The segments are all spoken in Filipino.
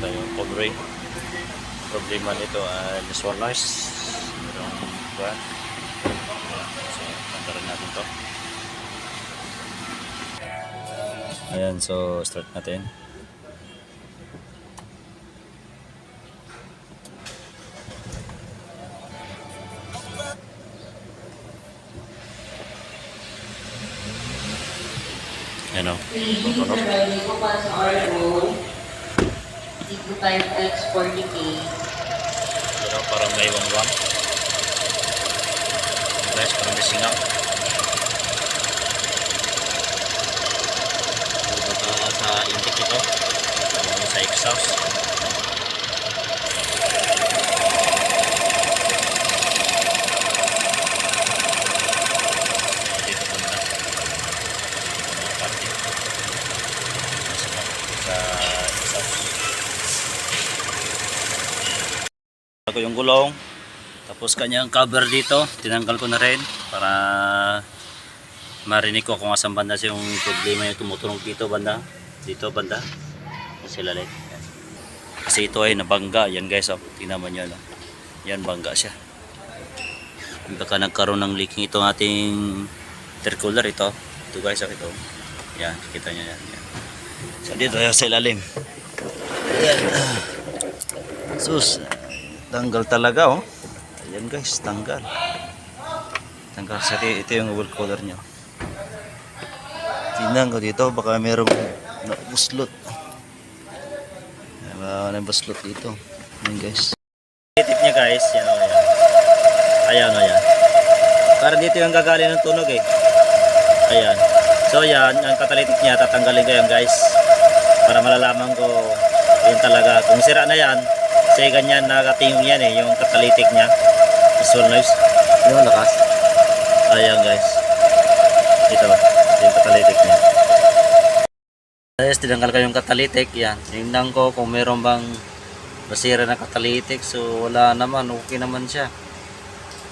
Ito yung Colray. Problema nito ay visual noise. Merong ba? So, pantarin natin to. Ayan, so start natin. Ayan o. Tunog. Ko para sa RO. Dito 5X 40K. Pero parang may wang-wang. Guys, parang may singaw. Baka sa intake ito. Sa exhaust. Dito banda. Mga parte. Sa exhaust. Ako yung gulong. Tapos kanyang cover dito, tinanggal ko na rin para marinig ko kung asang banda siya yung problema yung tumutunog dito banda. Dito banda. Sila light. Kasi ito ay nabangga. Yan guys, oh. Tingnan mo nyo. No? Yan, bangga siya. Baka nagkaroon ng leaking itong ating intercooler ito. Ito guys, oh, ito. Yan, kita nyo yan. Yan. So dito tayo sa ilalim. Yan. Sus, tanggal talaga oh. Ayan guys, tanggal. Tanggal sa ito yung oil cooler nyo. Tingnan ko dito, baka merong buslot. May buslot dito. Ayan guys. Tip niya guys, yan o yan. Ayan o yan. Para dito yung gagaling ng tunog eh. Ayan. So yan, ang catalytic niya, tatanggalin ko yan guys. Para malalaman ko yun talaga. Kung sira na yan, kasi ganyan nakatingin yan eh, yung catalytic niya. Visual noise. Yung lakas. Ayan guys. Ito yung catalytic niya. Guys, tinanggal ko yung catalytic. Yan. Tingnan ko kung meron bang masira na catalytic. So wala naman. Okay naman siya.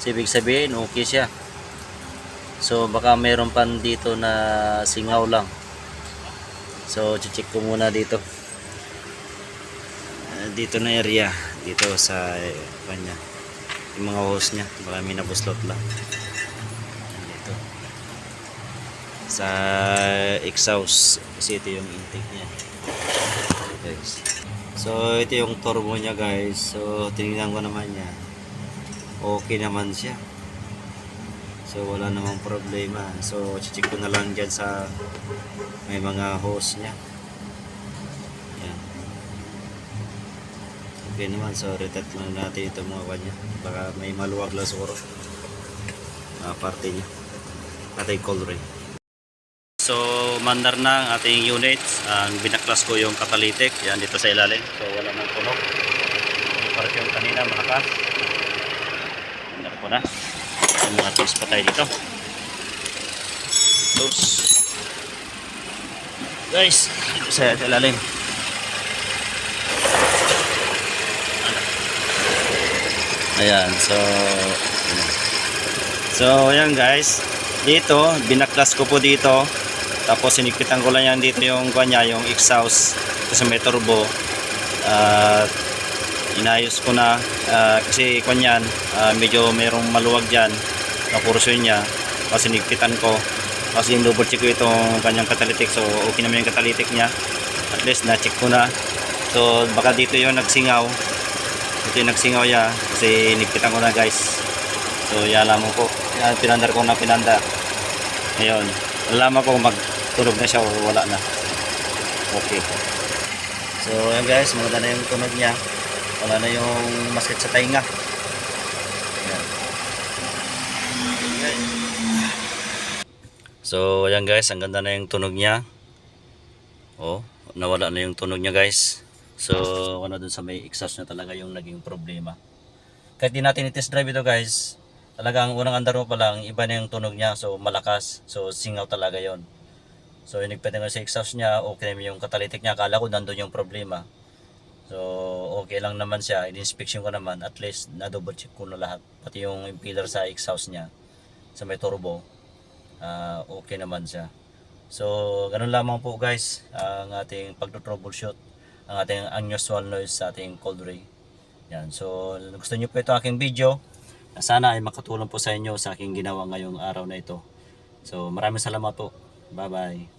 So, ibig sabihin okay siya. So baka meron pa dito na singaw lang. So check ko muna dito. Dito na area. Dito sa kanya. Yung mga hose nya, baka may nabuslot lang dito sa exhaust kasi ito yung intake nya guys. So ito yung turbo nya guys. So tinignan ko naman nya, okay naman siya. So wala namang problema. So check ko na lang dyan sa may mga hose nya. Yan. Okay naman, so reset lang natin ito mga kanya. Baka may maluwag lang siguro parte nya ating Colray. So mandar na ang ating units. Ang binaklas ko yung catalytic yan dito sa ilalim. So wala nang tunog. Para yung kanina malakas. Mandar ko na. Yung mga tools pa tayo dito. Tools guys dito sa ilalim. Ayan, so ayan guys, dito binaklas ko po dito, tapos sinigpitan ko lang yan dito yung kanya, yung exhaust kasi may turbo. Inayos ko na kasi kanyan medyo mayroong maluwag dyan na portion nya, kasi sinigpitan ko kasi yung double check ko itong kanyang catalytic. So okay naman yung catalytic nya, at least na check ko na. So baka dito yung nagsingaw. Ito yung nagsingaw ya kasi nigpitan ko na guys. So yala mo po, yan, pinandar ko na pinanda. Ngayon nalaman ko kung magtunog na siya o wala na. Okay. So yan guys, maganda na yung tunog niya. Wala na yung masakit sa tainga. Yan. So yan guys, ang ganda na yung tunog niya. Oh, nawala na yung tunog niya guys. So ano dun sa may exhaust na talaga yung naging problema. Kahit di natin i-test drive ito guys, talagang unang andar mo pa lang, iba na yung tunog niya. So malakas, so singaw talaga yon. So inigpitan ko sa exhaust niya, okay naman yung catalytic niya. Akala ko nandun yung problema. So okay lang naman siya, in-inspection ko naman, at least na-double check ko na lahat. Pati yung impeller sa exhaust niya, sa may turbo, okay naman siya. So ganun lamang po guys ang ating pag-troubleshoot ang ating unusual noise sa ating cold ray. Yan. So gusto niyo po ito aking video, sana ay makatulong po sa inyo sa aking ginawa ngayong araw na ito. So maraming salamat po. Bye bye.